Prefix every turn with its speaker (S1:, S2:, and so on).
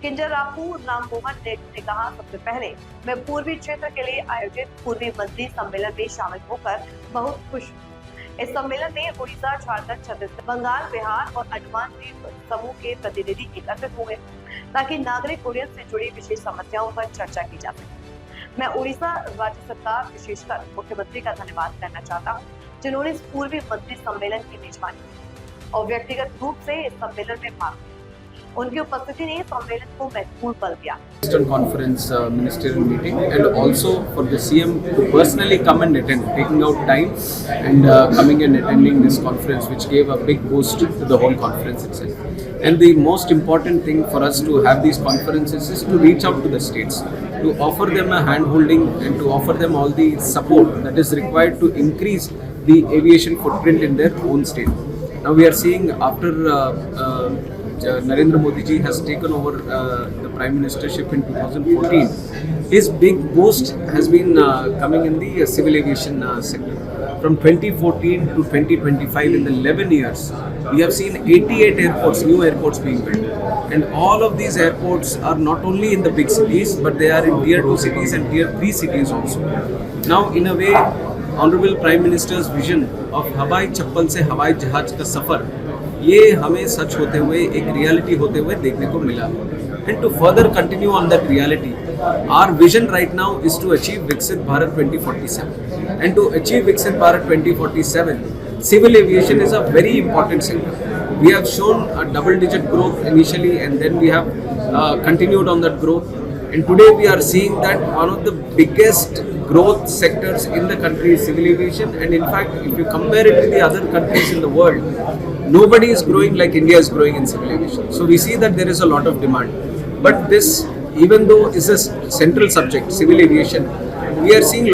S1: किंजर रामपुर राममोहन ने कहा, सबसे पहले मैं पूर्वी क्षेत्र के लिए आयोजित पूर्वी मंत्री सम्मेलन में शामिल होकर बहुत खुश हूँ। इस सम्मेलन में उड़ीसा, झारखंड, छत्तीसगढ़, बंगाल, बिहार और अंडमान द्वीप समूह के प्रतिनिधि एकत्रित हुए ताकि नागरिक उड्डयन से जुड़ी विशेष समस्याओं पर चर्चा की जा सके। मैं उड़ीसा राज्य सरकार, विशेषकर मुख्यमंत्री का धन्यवाद करना चाहता हूँ, जिन्होंने इस पूर्वी मंत्री सम्मेलन की मेजबानी की और व्यक्तिगत रूप से इस सम्मेलन में भाग लिया। उनकी उपस्थिति ने सम्मेलन को महत्वपूर्ण बल दिया।
S2: Eastern Conference ministerial meeting, and also for the CM to personally come and attend, taking out time and coming and attending this conference, which gave a big boost to the whole conference itself. And the most important thing for us to have these conferences is to reach out to the states, to offer them a hand-holding and to offer them all the support that is required to increase the aviation footprint in their own state. Now we are seeing after Narendra Modi ji has taken over the Prime Ministership in 2014, his big boost has been coming in the civil aviation sector. From 2014 to 2025, in the 11 years, we have seen 88 airports, new airports being built. And all of these airports are not only in the big cities, but they are in tier 2 cities and tier 3 cities also. Now, in a way, Honorable Prime Minister's vision of हवाई चप्पल से हवाई जहाज का सफर, ये हमें सच होते हुए, एक रियलिटी होते हुए देखने को मिला है. And to further continue on that reality, our vision right now is to achieve Viksit Bharat 2047. And to achieve Viksit Bharat 2047, civil aviation is a very important sector. We have shown a double-digit growth initially, and then we have continued on that growth. And today we are seeing that one of the biggest growth sectors in the country is civil aviation. And in fact, if you compare it with the other countries in the world, nobody is growing like India is growing in civil aviation. So we see that there is a lot of demand. But this, even though is a central subject, civil aviation, we are seeing